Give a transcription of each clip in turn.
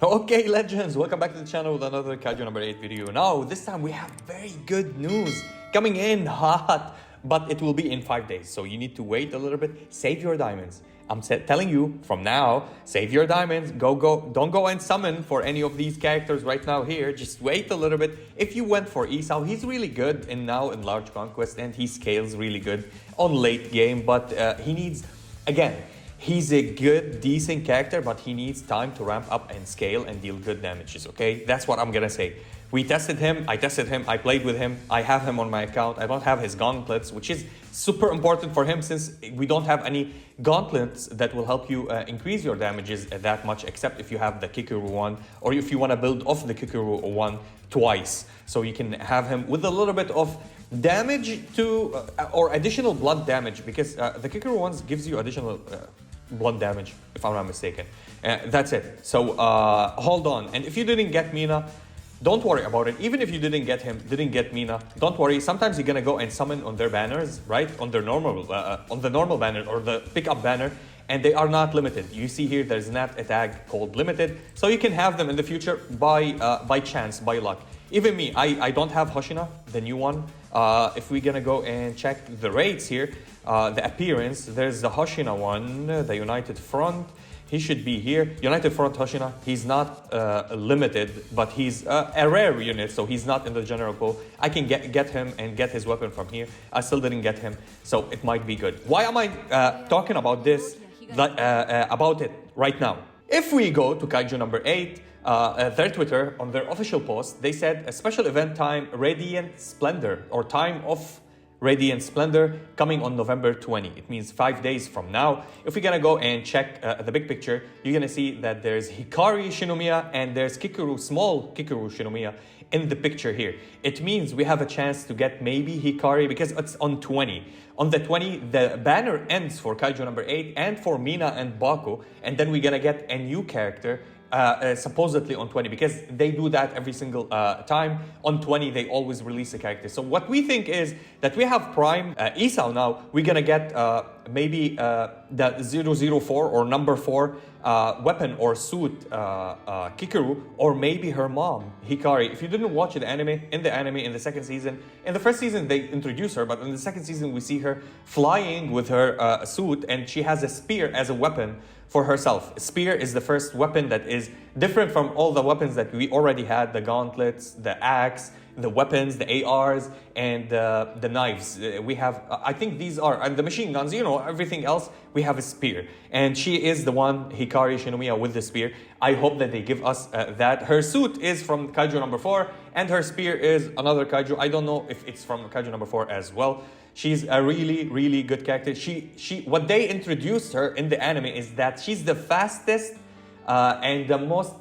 Okay, legends, welcome back to the channel with another Kaiju number 8 video. Now, this time we have very good news coming in hot, but it will be in 5 days. So you need to wait a little bit, save your diamonds. I'm telling you from now, save your diamonds, don't go and summon for any of these characters right now here. Just wait a little bit. If you went for Esau, he's really good in Large Conquest and he scales really good on late game, but he needs, again, he's a good, decent character, but he needs time to ramp up and scale and deal good damages, okay? That's what I'm gonna say. I tested him, I played with him, I have him on my account. I don't have his gauntlets, which is super important for him since we don't have any gauntlets that will help you increase your damages that much, except if you have the Kikuru one, or if you wanna build off the Kikuru one twice. So you can have him with a little bit of damage to, or additional blood damage, because the Kikuru ones gives you additional blood damage, if I'm not mistaken. That's it. So hold on. And if you didn't get Mina, don't worry about it. Even if you didn't get Mina, don't worry. Sometimes you're gonna go and summon on their banners, right? On their normal, on the normal banner or the pickup banner, and they are not limited. You see here, there's not a tag called limited, so you can have them in the future by chance, by luck. Even me, I don't have Hoshina, the new one. If we're gonna go and check the rates here, the appearance, there's the Hoshina one, the United Front. He should be here. United Front Hoshina, he's not limited, but he's a rare unit, so he's not in the general pool. I can get him and get his weapon from here. I still didn't get him, so it might be good. Why am I talking about this, about it right now? If we go to Kaiju number 8, their Twitter, on their official post, they said a special event time, Radiant Splendor, or time of Radiant Splendor, coming on November 20. It means 5 days from now. If we're gonna go and check the big picture, you're gonna see that there's Hikari Shinomiya and there's Kikuru, small Kikuru Shinomiya in the picture here. It means we have a chance to get maybe Hikari because it's on 20. On the 20, the banner ends for Kaiju number 8 and for Mina and Baku, and then we're gonna get a new character supposedly on 20, because they do that every single time. On 20, they always release a character. So what we think is that we have Prime Esau now. We're gonna get maybe the 004 or number 4 weapon or suit Kikuru, or maybe her mom Hikari. If you didn't watch the anime, in the second season, in the first season they introduce her, but in the second season we see her flying with her suit, and she has a spear as a weapon for herself. Spear is the first weapon that is different from all the weapons that we already had, the gauntlets, the axe, the weapons, the ARs, and the knives. We have, I think these are, and the machine guns, you know, everything else, we have a spear. And she is the one, Hikari Shinomiya, with the spear. I hope that they give us that. Her suit is from Kaiju number 4, and her spear is another Kaiju. I don't know if it's from Kaiju number 4 as well. She's a really, really good character. What they introduced her in the anime is that she's the fastest and the most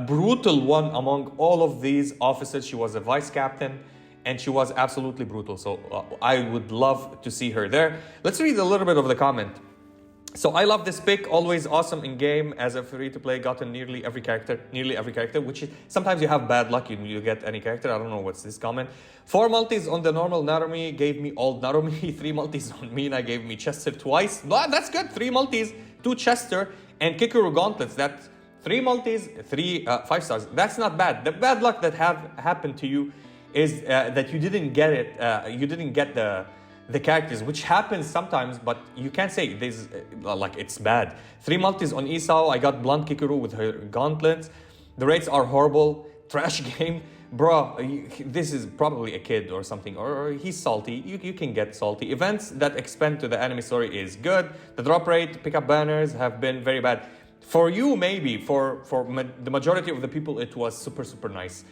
brutal one among all of these officers. She was a vice captain and she was absolutely brutal. So I would love to see her there. Let's read a little bit of the comment. So I love this pick, always awesome in game. As a free-to-play, gotten nearly every character, which is, sometimes you have bad luck, you get any character. I don't know what's this comment. 4 multis on the normal Narumi gave me old Narumi. 3 multis on Mina gave me Chester twice. That's good, 3 multis, 2 Chester, and Kikuru gauntlets. That's 3 multis, 3 5 stars. That's not bad. The bad luck that have happened to you is that you didn't get it, you didn't get the characters, which happens sometimes, but you can't say this like it's bad. 3 multis on Esau. I got blunt Kikuru with her gauntlets. The rates are horrible. Trash game. Bro, this is probably a kid or something, or he's salty. You can get salty. Events that expand to the anime story is good. The drop rate, pickup banners have been very bad. For you, maybe. For the majority of the people, it was super, super nice.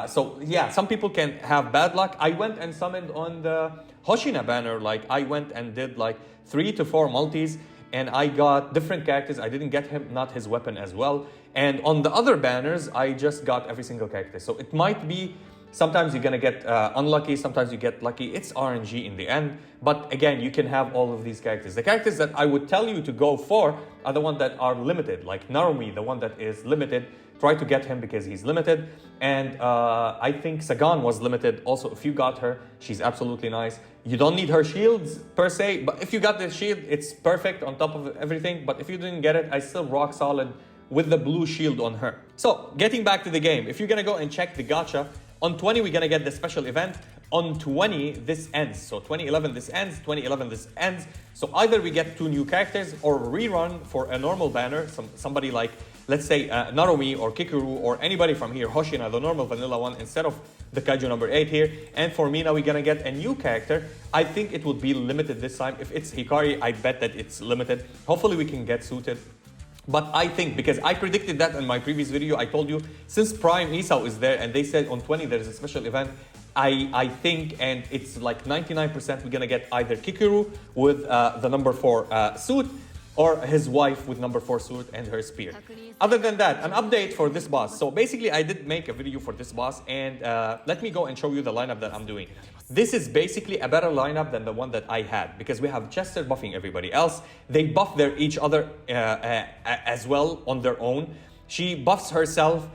So yeah, some people can have bad luck. I went and summoned on the Hoshina banner, like I went and did like 3 to 4 multis, and I got different characters. I didn't get him, not his weapon as well. And on the other banners, I just got every single character. So it might be, sometimes you're gonna get unlucky, sometimes you get lucky. It's RNG in the end. But again, you can have all of these characters. The characters that I would tell you to go for are the ones that are limited, like Narumi, the one that is limited. Try to get him because he's limited. And I think Sagan was limited. Also, if you got her, she's absolutely nice. You don't need her shields per se, but if you got the shield, it's perfect on top of everything. But if you didn't get it, I still rock solid with the blue shield on her. So getting back to the game, if you're gonna go and check the gacha, on 20 we're gonna get the special event. On 20 this ends. So 2011 this ends, 2011 this ends. So either we get 2 new characters or rerun for a normal banner, somebody like, let's say Narume or Kikuru or anybody from here, Hoshina, the normal vanilla one, instead of the Kaiju number 8 here. And for Mina, we're gonna get a new character. I think it would be limited this time. If it's Hikari, I bet that it's limited. Hopefully we can get suited. But I think, because I predicted that in my previous video, I told you, since Prime Esau is there and they said on 20 there's a special event, I think, and it's like 99% we're gonna get either Kikuru with the number 4 suit, or his wife with number 4 suit and her spear. Other than that, an update for this boss. So basically I did make a video for this boss, and let me go and show you the lineup that I'm doing. This is basically a better lineup than the one that I had, because we have Chester buffing everybody else. They buff each other as well on their own. She buffs herself,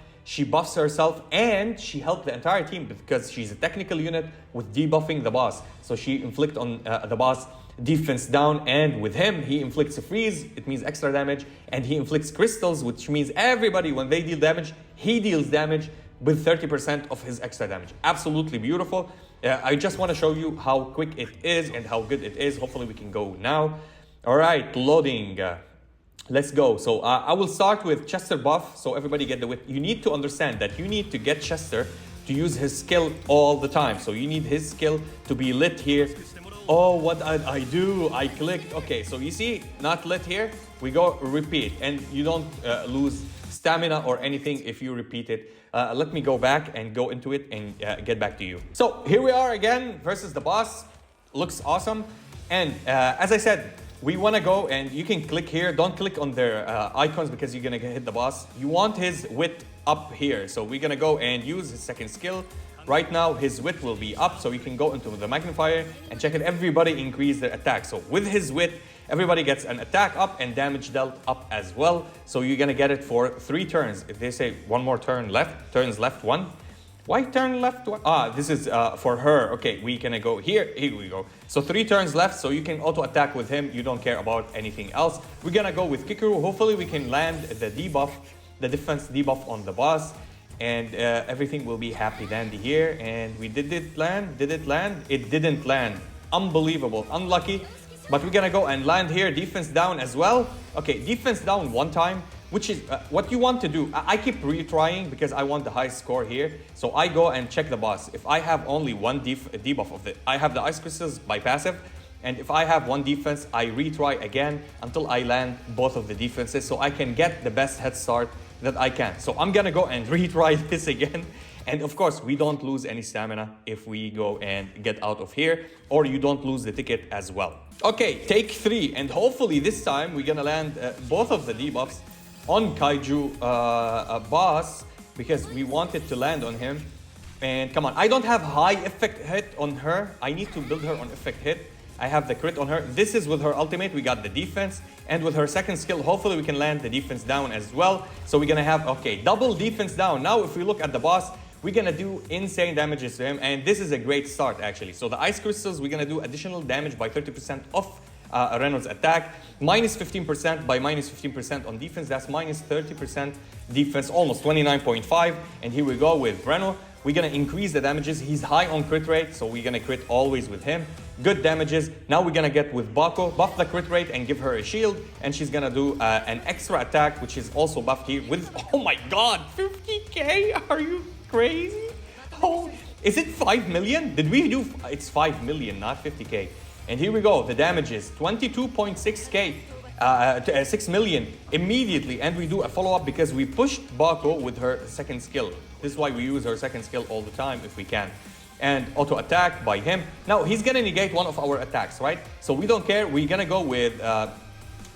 and she helped the entire team because she's a technical unit with debuffing the boss. So she inflicts on the boss defense down, and with him he inflicts a freeze, it means extra damage, and he inflicts crystals, which means everybody, when they deal damage, he deals damage with 30% of his extra damage. Absolutely beautiful. I just want to show you how quick it is and how good it is. Hopefully we can go now. All right, loading. Let's go. So I will start with Chester buff, so everybody get the whip. You need to understand that you need to get Chester to use his skill all the time. So you need his skill to be lit here. Oh, what did I do? I clicked. Okay, so you see, not lit here. We go repeat, and you don't lose stamina or anything if you repeat it. Let me go back and go into it and get back to you. So here we are again versus the boss. Looks awesome. And as I said, we want to go, and you can click here. Don't click on their icons because you're going to hit the boss. You want his wit up here. So we're going to go and use his second skill. Right now, his wit will be up, so you can go into the magnifier and check it. Everybody increase their attack. So with his wit, everybody gets an attack up and damage dealt up as well. So you're gonna get it for 3 turns. If they say one more turn left, turns left 1. Why turn left 1? Ah, this is for her. Okay, we gonna go here. Here we go. So 3 turns left, so you can auto attack with him. You don't care about anything else. We're gonna go with Kikuru. Hopefully we can land the debuff, the defense debuff on the boss. And everything will be happy dandy here. And we did it land? Did it land? It didn't land. Unbelievable. Unlucky. But we're gonna go and land here. Defense down as well. Okay, defense down 1 time, which is what you want to do. I keep retrying because I want the highest score here. So I go and check the boss. If I have only 1 debuff of it, I have the ice crystals by passive. And if I have 1 defense, I retry again until I land both of the defenses, so I can get the best head start that I can. So I'm gonna go and retry this again. And of course, we don't lose any stamina if we go and get out of here, or you don't lose the ticket as well. Okay, take 3, and hopefully this time we're gonna land both of the debuffs on Kaiju boss, because we wanted to land on him. And come on, I don't have high effect hit on her. I need to build her on effect hit. I have the crit on her. This is with her ultimate. We got the defense. And with her second skill, hopefully we can land the defense down as well. So we're going to have, okay, double defense down. Now, if we look at the boss, we're going to do insane damages to him. And this is a great start, actually. So the ice crystals, we're going to do additional damage by 30% off Reynolds' attack. Minus 15% by minus 15% on defense. That's minus 30% defense, almost 29.5. And here we go with Reno. We're going to increase the damages. He's high on crit rate, so we're going to crit always with him. Good damages. Now we're going to get with Bako, buff the crit rate and give her a shield. And she's going to do an extra attack, which is also buffed here with, oh my god, 50k? Are you crazy? Oh, is it 5 million? Did we do, it's 5 million, not 50k. And here we go, the damages, 22.6k. 6 million immediately, and we do a follow-up because we pushed Bako with her second skill. This is why we use her second skill all the time if we can. And auto attack by him. Now he's gonna negate one of our attacks, right? So we don't care. We're gonna go with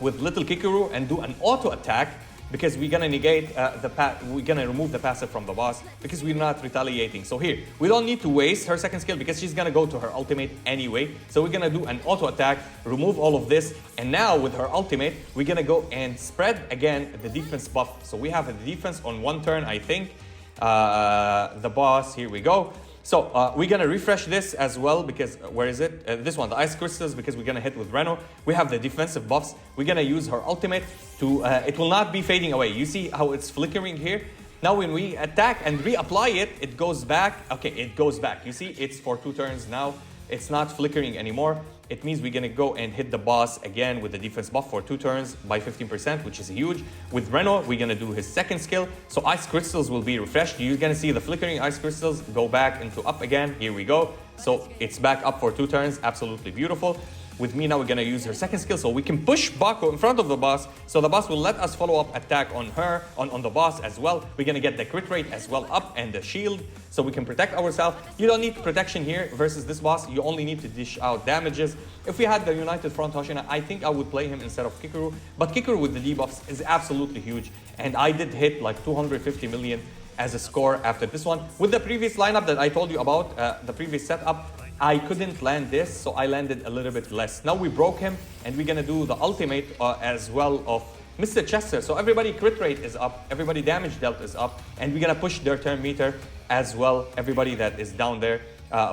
little Kikuru and do an auto attack because we're gonna negate we're gonna remove the passive from the boss because we're not retaliating. So here, we don't need to waste her second skill because she's gonna go to her ultimate anyway. So we're gonna do an auto attack, remove all of this, and now with her ultimate, we're gonna go and spread again the defense buff. So we have the defense on 1 turn, I think. The boss, here we go. So we're gonna refresh this as well because, where is it? This one, the ice crystals, because we're gonna hit with Reno. We have the defensive buffs. We're gonna use her ultimate. to, it will not be fading away. You see how it's flickering here? Now when we attack and reapply it, it goes back. Okay, it goes back. You see, it's for 2 turns now. It's not flickering anymore. It means we're gonna go and hit the boss again with the defense buff for 2 turns by 15%, which is huge. With Reno, we're gonna do his second skill. So ice crystals will be refreshed. You're gonna see the flickering ice crystals go back into up again. Here we go. So it's back up for 2 turns. Absolutely beautiful. With Mina, we're gonna use her second skill so we can push Baku in front of the boss. So the boss will let us follow up attack on her, on the boss as well. We're gonna get the crit rate as well up and the shield so we can protect ourselves. You don't need protection here versus this boss. You only need to dish out damages. If we had the United Front Hoshina, I think I would play him instead of Kikuru. But Kikuru with the debuffs is absolutely huge. And I did hit like 250 million as a score after this one. With the previous lineup that I told you about, the previous setup, I couldn't land this, so I landed a little bit less. Now we broke him, and we're gonna do the ultimate as well of Mr. Chester. So everybody crit rate is up, everybody damage dealt is up, and we're gonna push their turn meter as well. Everybody that is down there,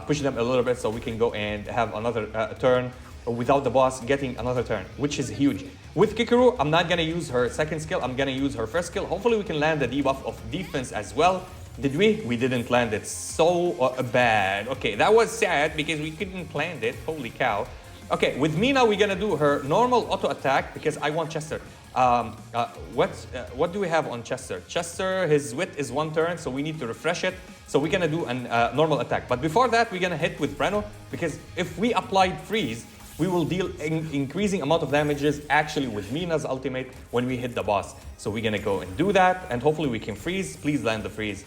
push them a little bit so we can go and have another turn without the boss getting another turn, which is huge. With Kikuru, I'm not gonna use her second skill, I'm gonna use her first skill. Hopefully we can land the debuff of defense as well. Did we? We didn't land it. So bad. Okay, that was sad because we couldn't land it. Holy cow. Okay, with Mina, we're gonna do her normal auto attack because I want Chester. What do we have on Chester? Chester, his wit is 1 turn, so we need to refresh it. So we're gonna do a normal attack. But before that, we're gonna hit with Breno because if we applied freeze, we will deal increasing amount of damages actually with Mina's ultimate when we hit the boss. So we're gonna go and do that, and hopefully we can freeze. Please land the freeze.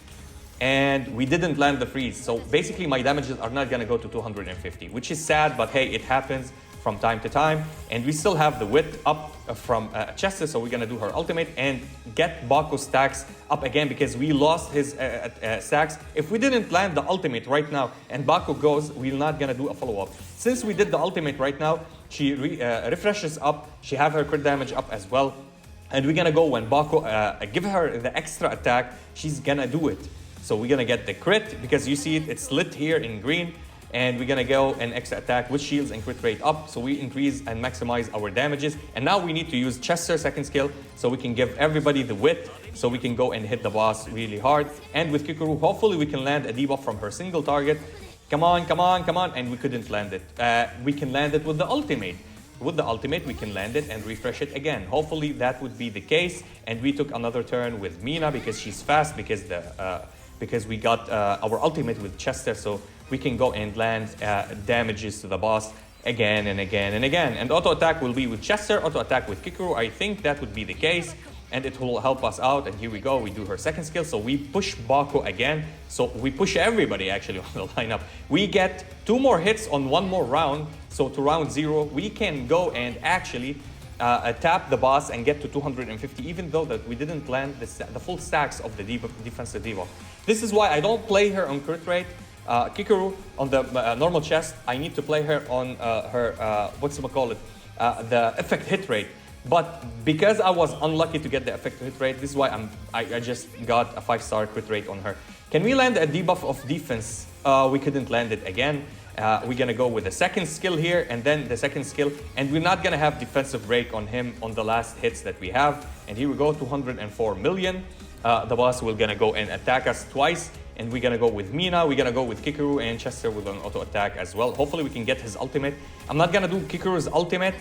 And we didn't land the freeze. So basically my damages are not gonna go to 250, which is sad, but hey, it happens from time to time. And we still have the wit up from Chester, so we're gonna do her ultimate and get Baku's stacks up again because we lost his stacks. If we didn't land the ultimate right now and Baku goes, we're not gonna do a follow-up. Since we did the ultimate right now, she refreshes up, she have her crit damage up as well. And we're gonna go when Baku give her the extra attack, she's gonna do it. So we're gonna get the crit because you see it's lit here in green, and we're gonna go an extra attack with shields and crit rate up, so we increase and maximize our damages. And now we need to use Chester's second skill so we can give everybody the wit so we can go and hit the boss really hard. And with Kikuru, hopefully we can land a debuff from her single target. Come on, come on, come on, and we couldn't land it. We can land it with the ultimate. With the ultimate, we can land it and refresh it again. Hopefully that would be the case. And we took another turn with Mina because she's fast, because we got our ultimate with Chester, so we can go and land damages to the boss again and again and again. And auto attack will be with Chester, auto attack with Kikuru. I think that would be the case, and it will help us out. And here we go, we do her second skill, so we push Baku again. So we push everybody actually on the lineup. We get 2 more hits on 1 more round, so to round 0, we can go and actually tap the boss and get to 250, even though that we didn't land the full stacks of the defensive debuff. This is why I don't play her on crit rate. Kikuru on the normal chest, I need to play her on her, the effect hit rate. But because I was unlucky to get the effect hit rate, this is why I just got a 5-star crit rate on her. Can we land a debuff of defense? We couldn't land it again. We're gonna go with the second skill here and then the second skill, and we're not gonna have defensive break on him on the last hits that we have. And here we go, 204 million. The boss will gonna go and attack us twice, and we're gonna go with Mina, we're gonna go with Kikuru, and Chester with an auto attack as well. Hopefully we can get his ultimate. I'm not gonna do Kikuru's ultimate.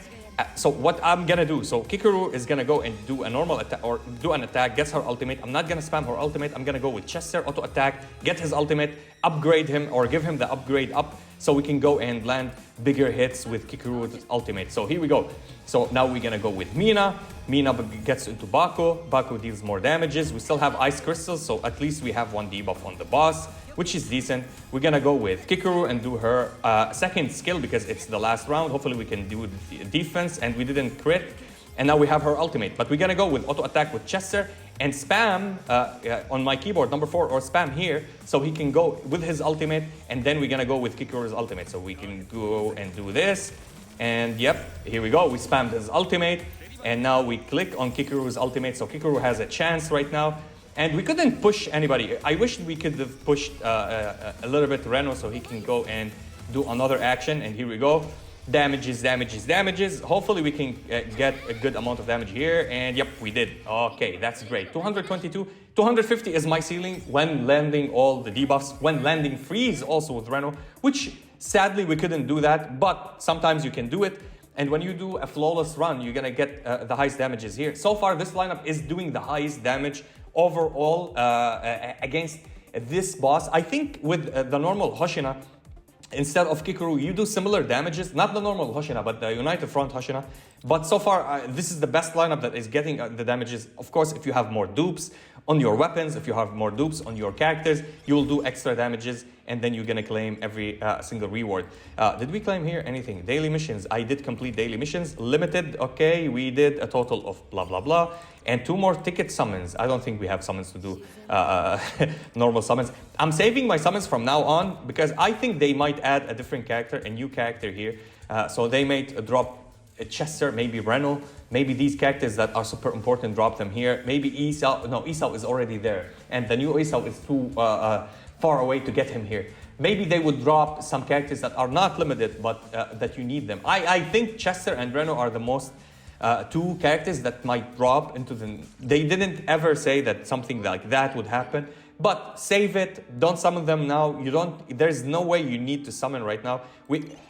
So what I'm gonna do, so Kikuru is gonna go and do a normal attack or do an attack, gets her ultimate. I'm not gonna spam her ultimate. I'm gonna go with Chester, auto attack, get his ultimate, upgrade him or give him the upgrade up so we can go and land bigger hits with Kikuru's ultimate. So here we go. So now we're gonna go with Mina. Mina gets into Baku. Baku deals more damages. We still have ice crystals, so at least we have 1 debuff on the boss, which is decent. We're gonna go with Kikuru and do her second skill because it's the last round. Hopefully we can do defense, and we didn't crit. And now we have her ultimate. But we're gonna go with auto attack with Chester and spam on my keyboard number 4, or spam here, so he can go with his ultimate, and then we're gonna go with Kikuru's ultimate. So we can go and do this. And yep, here we go. We spammed his ultimate, and now we click on Kikuru's ultimate. So Kikuru has a chance right now. And we couldn't push anybody. I wish we could have pushed a little bit Reno so he can go and do another action. And here we go. Damages. Hopefully we can get a good amount of damage here. And yep, we did. Okay, that's great. 222. 250 is my ceiling when landing all the debuffs, when landing freeze also with Reno, which sadly we couldn't do that, but sometimes you can do it. And when you do a flawless run, you're gonna get the highest damages here. So far, this lineup is doing the highest damage overall against this boss. I think with the normal Hoshina, instead of Kikoru, you do similar damages. Not the normal Hoshina, but the United Front Hoshina. But so far, this is the best lineup that is getting the damages. Of course, if you have more dupes on your weapons, if you have more dupes on your characters, you will do extra damages, and then you're gonna claim every single reward. Did we claim here anything? Daily missions. I did complete daily missions. Limited, okay, we did a total of blah, blah, blah. And 2 more ticket summons. I don't think we have summons to do normal summons. I'm saving my summons from now on because I think they might add a different character, a new character here. So they might drop a Chester, maybe Reno, maybe these characters that are super important, drop them here. Maybe Esau, no, Esau is already there. And the new Esau is too far away to get him here. Maybe they would drop some characters that are not limited, but that you need them. I think Chester and Reno are the most 2 characters that might drop into the... They didn't ever say that something like that would happen, but save it. Don't summon them now. You don't... There's no way you need to summon right now.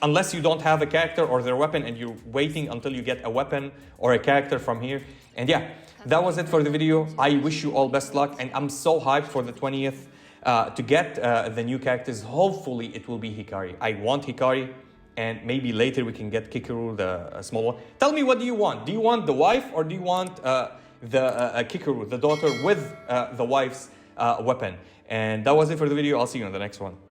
Unless you don't have a character or their weapon and you're waiting until you get a weapon or a character from here. And yeah, that was it for the video. I wish you all best luck, and I'm so hyped for the 20th to get the new characters. Hopefully it will be Hikari. I want Hikari. And maybe later we can get Kikoru, the small one. Tell me, what do you want? Do you want the wife, or do you want the Kikoru, the daughter with the wife's weapon? And that was it for the video. I'll see you on the next one.